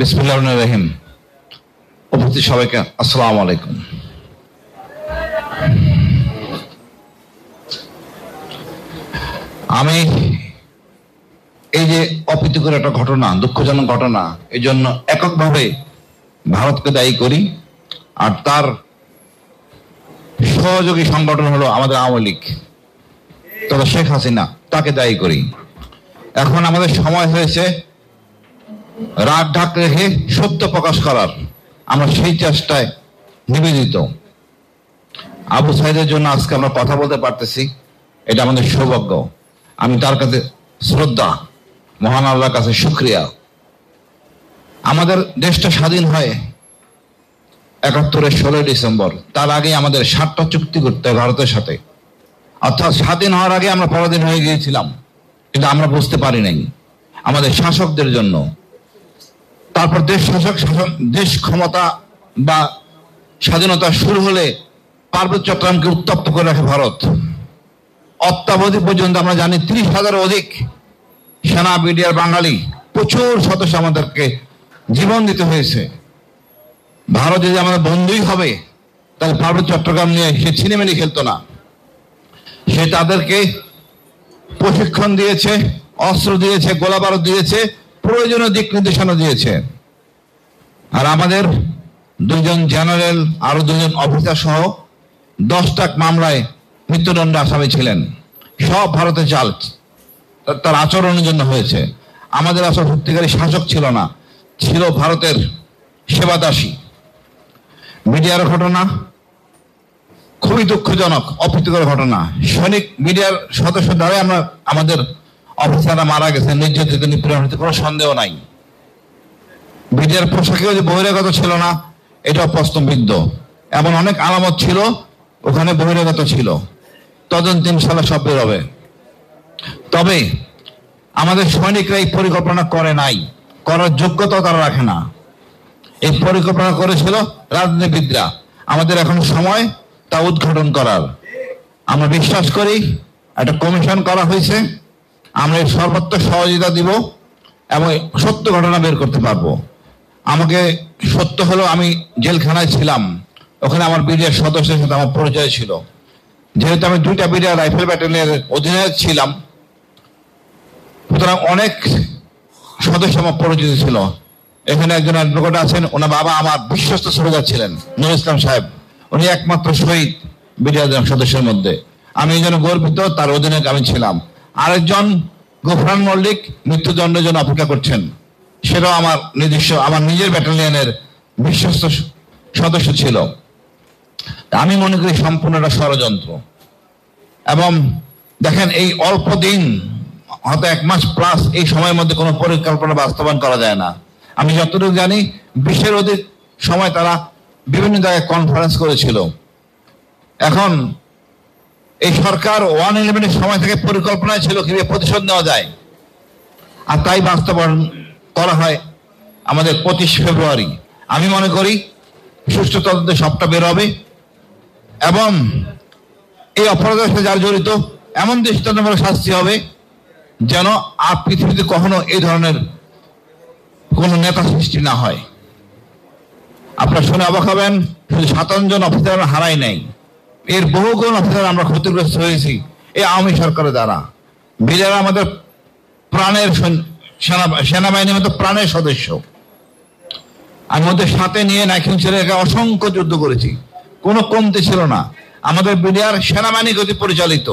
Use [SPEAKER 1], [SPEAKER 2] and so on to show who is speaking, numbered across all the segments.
[SPEAKER 1] বিসমিল্লাহির রহমানির রহিম। উপস্থিত সবাইকে আসসালামু আলাইকুম। আমি এই যে অপ্রীতিকর একটা ঘটনা, দুঃখজনক ঘটনা, এই জন্য এককভাবে ভারতকে দায়ী করি, আর তার সহযোগী সংগঠন হলো আমাদের আওয়ামী লীগ তথা শেখ হাসিনা, তাকে দায়ী করি। এখন আমাদের সময় হয়েছে রাগ ঢাক রেখে সত্য প্রকাশ করার। আমরা সেই চেষ্টায় নিবেদিত। আবু সাইদের জন্য আজকে আমরা কথা বলতে পারতেছি, এটা আমাদের সৌভাগ্য। আমি তার কাছে শ্রদ্ধা, মহান আল্লাহর কাছে শুকরিয়া। আমাদের দেশটা স্বাধীন হয় ৭১-এর ১৬ ডিসেম্বর। তার আগে আমাদের ৭টা চুক্তি করতে হয় ভারতের সাথে, অর্থাৎ স্বাধীন হওয়ার আগে আমরা পরাধীন হয়ে গিয়েছিলাম, কিন্তু আমরা বুঝতে পারি নাই আমাদের শাসকদের জন্য। তারপর দেশ ক্ষমতা বা স্বাধীনতা শুরু হলে পার্বত্য চট্টগ্রামকে উত্তপ্ত করে রাখে ভারত। অত্যাবধি পর্যন্ত আমরা জানি ৩০,০০০ অধিক সেনা, বিডিআর, বাঙালি প্রচুর সদস্য আমাদেরকে জীবন দিতে হয়েছে। ভারত যদি আমাদের বন্ধুই হবে তাহলে পার্বত্য চট্টগ্রাম নিয়ে সে ছিনিমিনি খেলতো না। সে তাদেরকে প্রশিক্ষণ দিয়েছে, অস্ত্র দিয়েছে, গোলা বারুদ দিয়েছে, প্রয়োজনীয় দিক নির্দেশনা দিয়েছে। আর আমাদের ২জন জেনারেল, আরো ২জন অফিসার সহ 10টা মামলায় মৃত্যুদণ্ড আসামি ছিলেন। সব ভারতের চাল, তার আচরণের জন্য হয়েছে। আমাদের আসলে সত্যিকারী শাসক ছিল না, ছিল ভারতের সেবাদাসী। মিডিয়ার ঘটনা খুবই দুঃখজনক, অপ্রীতিকর ঘটনা। সৈনিক মিডিয়ার সদস্য দ্বারা আমাদের অফিসাররা মারা গেছে, নির্যাতিত, নিপীড়ন হতে কোনো সন্দেহ নাই। মিডিয়ার পোশাকেও যে বহিরাগত ছিল না, এটাও প্রশ্নবিদ্ধ। এমন অনেক আলামত ছিল ওখানে বহিরাগত ছিল। তদন্ত ইনশাআল্লাহ সব বেরোবে। তবে আমাদের সৈনিকরা এই পরিকল্পনা করে নাই, করার যোগ্যতাও তারা রাখে না। এই পরিকল্পনা করেছিল রাজনীতিবিদরা। আমাদের এখন সময় তা উদ্ঘাটন করার। আমরা বিশ্বাস করি একটা কমিশন করা হয়েছে, আমরা এর সর্বোচ্চ সহযোগিতা দিব এবং সত্য ঘটনা বের করতে পারবো। আমাকে সত্য হলো আমি জেলখানায় ছিলাম, ওখানে আমার বিডিআর সদস্যের সাথে আমার পরিচয় ছিল। যেহেতু আমি 2টা বিডিআর রাইফেল ব্যাটালিয়নের অধিনায়ক ছিলাম, সুতরাং অনেক সদস্য আমার পরিচিত ছিল। এখানে একজন অ্যাডভোকেট আছেন, ওনার বাবা আমার বিশ্বস্ত সুবিধা ছিলেন, নুর ইসলাম সাহেব। উনি একমাত্র শহীদ বিডিআর সদস্যের মধ্যে। আমি এই জন্য গর্বিত, তার অধিনায়ক আমি ছিলাম। আরেকজন গোফরান মল্লিক মৃত্যুদণ্ডের জন্য অপেক্ষা করছেন, সেটাও আমার নিজের ব্যাটালিয়নের বিশ্বস্ত সদস্য ছিল। আমি মনে করি সম্পূর্ণ একটা ষড়যন্ত্র। এবং দেখেন, এই অল্প দিন, হয়তো 1 মাস প্লাস, এই সময়ের মধ্যে কোনো পরিকল্পনা বাস্তবায়ন করা যায় না। আমি যতটুকু জানি 20-এর অধিক সময় তারা বিভিন্ন জায়গায় কনফারেন্স করেছিল। এখন এই সরকার 1/11-এর সময় থেকে পরিকল্পনায় ছিল কিভাবে প্রতিশোধ নেওয়া যায়, আর তাই বাস্তবায়ন করা হয় আমাদের 25 ফেব্রুয়ারি। আমি মনে করি সুষ্ঠু তদন্তে সবটা বের হবে এবং এই অপরাধের সাথে যারা জড়িত এমন দৃষ্টান্তমূলক শাস্তি হবে যেন আর পৃথিবীতে কখনো এই ধরনের কোন নেতা সৃষ্টি না হয়। আপনারা শুনে অবাক হবেন, শুধু 57 জন অফিসার হারাই নাই, এর বহুগুণ অফিসার আমরা ক্ষতিগ্রস্ত হয়েছি এই আওয়ামী সরকারের দ্বারা। বিডিআর আমাদের প্রাণের সেনাবাহিনীর মতো প্রাণের সদস্য। আমি ওদের সাথে নিয়ে নাইকিং ছেড়ে অসংখ্য যুদ্ধ করেছি, কোনো কমতি ছিল না। আমাদের বিডিআর সেনাবাহিনী কর্তৃক পরিচালিত,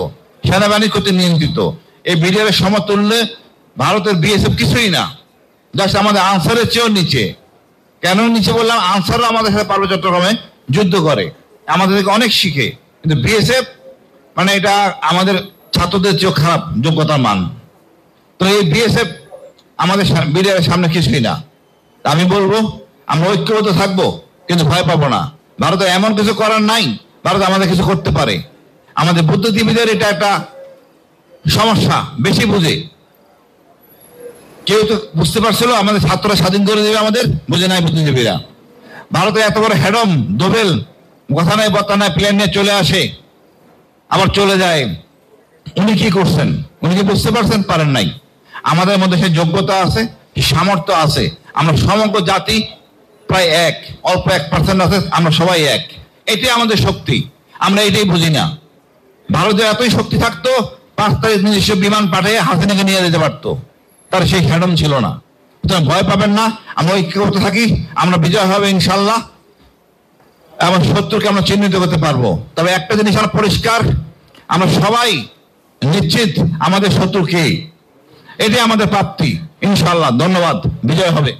[SPEAKER 1] সেনাবাহিনী কর্তৃক নিয়ন্ত্রিত। এই বিডিআর সমতুল্যে ভারতের বিএসএফ কিছুই না, জাস্ট আমাদের আনসারের চেয়েও নিচে। কেন নিচে বললাম? আনসাররা আমাদের সাথে পার্বত্য চট্টগ্রামে যুদ্ধ করে, আমাদের থেকে অনেক শিখে, কিন্তু বিএসএফ মানে এটা আমাদের ছাত্রদের চেয়েও খারাপ যোগ্যতার মান। তো এই বিএসএফ আমাদের বিডিআর সামনে কিছুই না। আমি বলবো আমরা ঐক্যবদ্ধ থাকবো, কিন্তু ভয় পাবো না। ভারতের এমন কিছু করার নাই, ভারত আমাদের কিছু করতে পারে। আমাদের বুদ্ধিজীবীদের এটা একটা সমস্যা, বেশি বুঝে। কেউ তো বুঝতে পারছিল আমাদের ছাত্ররা স্বাধীন করে দেবে, আমাদের বুঝে নাই বুদ্ধিজীবীরা। ভারতে এত বড় হেডম দোবেল, কথা নাই বর্তা নাই, প্লেন নিয়ে চলে আসে আবার চলে যায়। উনি কি করছেন? উনি কি বুঝতে পারছেন? পারেন নাই। আমাদের মধ্যে সে যোগ্যতা আছে, সামর্থ্য আছে, আমরা সমগ্র জাতি প্রায় এক, অল্প 1% আছে, আমরা সবাই এক। এটাই আমাদের শক্তি, আমরা এটাই বুঝি না। ভারতের এতই শক্তি থাকতো 5 তারিখ নিজস্ব বিমান পাঠিয়ে হাসিনাকে নিয়ে যেতে পারতো, তার সেই ফ্যাডম ছিল না। সুতরাং ভয় পাবেন না, আমরা ঐক্যবদ্ধ থাকি, আমরা বিজয় হবে ইনশাল্লাহ, এবং শত্রুকে আমরা চিহ্নিত করতে পারবো। তবে একটা জিনিস আমরা পরিষ্কার, আমরা সবাই নিশ্চিত আমাদের শত্রু কে, এটাই আমাদের প্রাপ্তি ইনশাল্লাহ। ধন্যবাদ, বিজয় হবে।